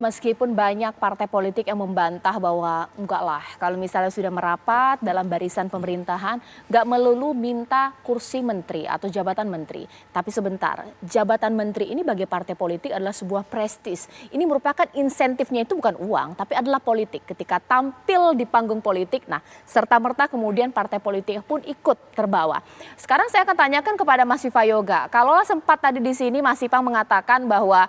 Meskipun banyak partai politik yang membantah bahwa enggak lah, kalau misalnya sudah merapat dalam barisan pemerintahan, enggak melulu minta kursi menteri atau jabatan menteri. Tapi sebentar, jabatan menteri ini bagi partai politik adalah sebuah prestis. Ini merupakan insentifnya itu bukan uang, tapi adalah politik. Ketika tampil di panggung politik, nah serta-merta kemudian partai politik pun ikut terbawa. Sekarang saya akan tanyakan kepada Mas Viva Yoga, kalau sempat tadi di sini Mas Viva mengatakan bahwa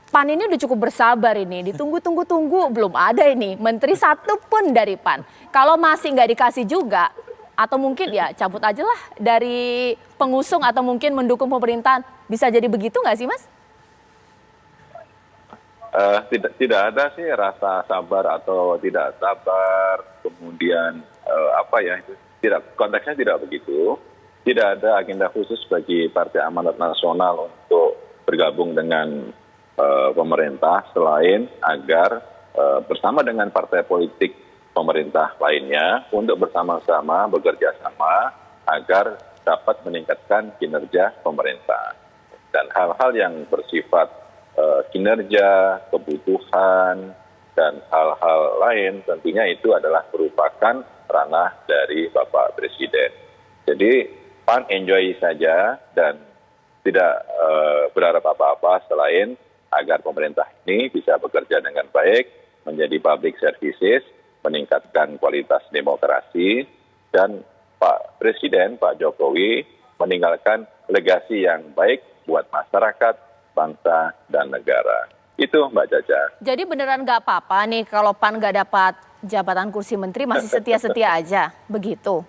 PAN ini udah cukup bersabar ini, ditunggu-tunggu belum ada ini menteri satu pun dari PAN. Kalau masih nggak dikasih juga, atau mungkin ya cabut aja lah dari pengusung atau mungkin mendukung pemerintahan, bisa jadi begitu nggak sih Mas? Tidak ada sih rasa sabar atau tidak sabar, kemudian konteksnya tidak begitu. Tidak ada agenda khusus bagi Partai Amanat Nasional untuk bergabung dengan pemerintah selain agar bersama dengan partai politik pemerintah lainnya untuk bersama-sama bekerja sama agar dapat meningkatkan kinerja pemerintah. Dan hal-hal yang bersifat kinerja, kebutuhan, dan hal-hal lain tentunya itu adalah merupakan ranah dari Bapak Presiden. Jadi PAN enjoy saja dan tidak berharap apa-apa selain agar pemerintah ini bisa bekerja dengan baik, menjadi public services, meningkatkan kualitas demokrasi, dan Pak Presiden, Pak Jokowi, meninggalkan legasi yang baik buat masyarakat, bangsa, dan negara. Itu Mbak Caca. Jadi beneran nggak apa-apa nih kalau PAN nggak dapat jabatan kursi menteri, masih setia-setia aja, begitu?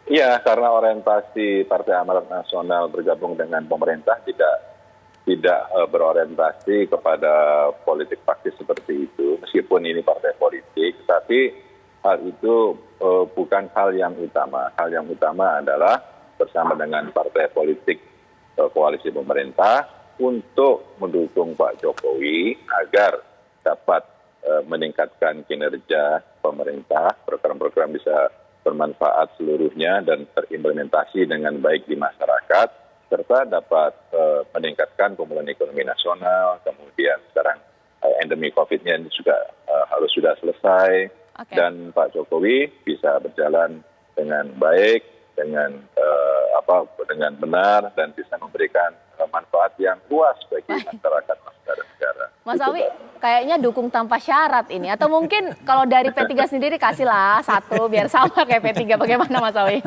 Iya, karena orientasi Partai Amanat Nasional bergabung dengan pemerintah tidak berorientasi kepada politik praktis seperti itu, meskipun ini partai politik, tapi hal itu bukan hal yang utama. Hal yang utama adalah bersama dengan partai politik koalisi pemerintah untuk mendukung Pak Jokowi agar dapat meningkatkan kinerja pemerintah, program-program bisa bermanfaat seluruhnya dan terimplementasi dengan baik di masyarakat, serta dapat meningkatkan pemulihan ekonomi nasional, kemudian sekarang endemi COVID-nya juga harus sudah selesai, dan Pak Jokowi bisa berjalan dengan baik, dengan benar, dan bisa memberikan manfaat yang luas bagi masyarakat, bangsa dan negara. Mas Awi, kayaknya dukung tanpa syarat ini. Atau mungkin kalau dari P3 sendiri kasihlah satu biar sama kayak P3. Bagaimana Mas Awi?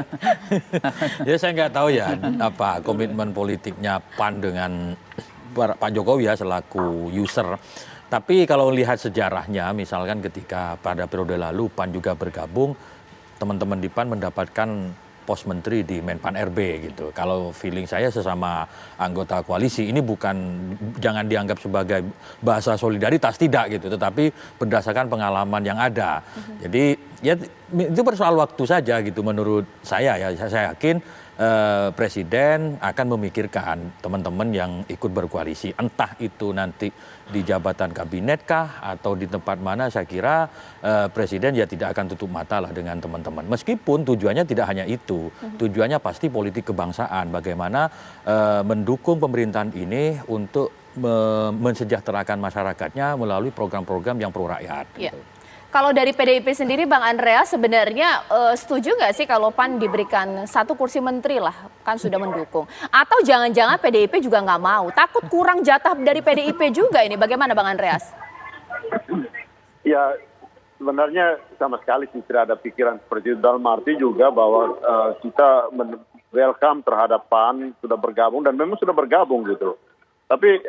Ya saya nggak tahu ya apa komitmen politiknya PAN dengan Pak Jokowi ya selaku user. Tapi kalau lihat sejarahnya, misalkan ketika pada periode lalu PAN juga bergabung, teman-teman di PAN mendapatkan pos menteri di Menpan RB gitu. Kalau feeling saya sesama anggota koalisi ini jangan dianggap sebagai bahasa solidaritas, tidak gitu, tetapi berdasarkan pengalaman yang ada. Jadi ya itu persoal waktu saja gitu menurut saya ya. Saya yakin Presiden akan memikirkan teman-teman yang ikut berkoalisi, entah itu nanti di jabatan kabinet kah atau di tempat mana. Saya kira Presiden ya tidak akan tutup mata lah dengan teman-teman. Meskipun tujuannya tidak hanya itu, tujuannya pasti politik kebangsaan. Bagaimana mendukung pemerintahan ini untuk mensejahterakan masyarakatnya melalui program-program yang pro rakyat. Ya. Gitu. Kalau dari PDIP sendiri Bang Andreas sebenarnya setuju nggak sih kalau PAN diberikan satu kursi menteri lah, kan sudah mendukung. Atau jangan-jangan PDIP juga nggak mau, takut kurang jatah dari PDIP juga ini, bagaimana Bang Andreas? Ya sebenarnya sama sekali tidak ada pikiran seperti itu, dalam arti juga bahwa kita welcome terhadap PAN sudah bergabung dan memang sudah bergabung gitu. Tapi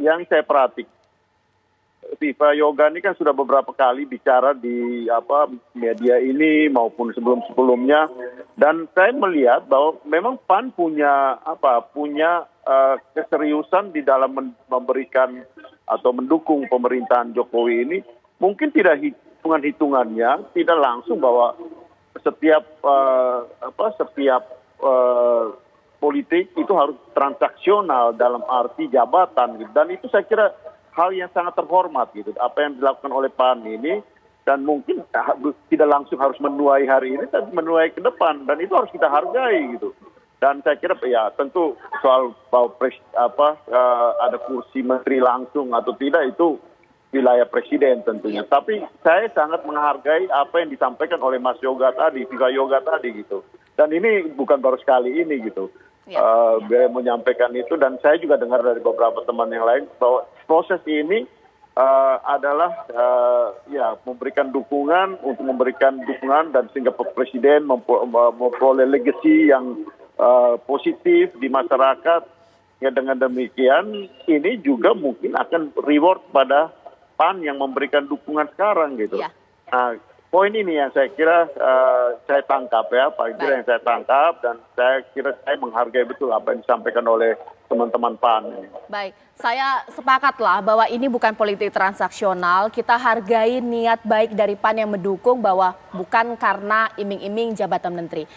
yang saya perhatikan, Viva Yoga ini kan sudah beberapa kali bicara di media ini maupun sebelum-sebelumnya, dan saya melihat bahwa memang PAN punya keseriusan di dalam memberikan atau mendukung pemerintahan Jokowi ini. Mungkin tidak hitungannya tidak langsung bahwa setiap politik itu harus transaksional dalam arti jabatan gitu. Dan itu saya kira hal yang sangat terhormat gitu, apa yang dilakukan oleh PAN ini, dan mungkin tidak langsung harus menuai hari ini, tapi menuai ke depan, dan itu harus kita hargai gitu. Dan saya kira ya tentu soal bahwa ada kursi menteri langsung atau tidak itu wilayah presiden tentunya. Tapi saya sangat menghargai apa yang disampaikan oleh Mas Yoga tadi, Viva Yoga tadi gitu. Dan ini bukan baru sekali ini gitu. Beliau menyampaikan itu, dan saya juga dengar dari beberapa teman yang lain bahwa proses ini adalah ya memberikan dukungan dan sehingga presiden memperoleh legacy yang positif di masyarakat. Ya, dengan demikian ini juga mungkin akan reward pada PAN yang memberikan dukungan sekarang gitu. Ya. Nah, poin ini yang saya kira saya tangkap ya, Pak Kira, yang saya tangkap, dan saya kira saya menghargai betul apa yang disampaikan oleh teman-teman PAN. Baik, saya sepakatlah bahwa ini bukan politik transaksional. Kita hargai niat baik dari PAN yang mendukung bahwa bukan karena iming-iming jabatan menteri.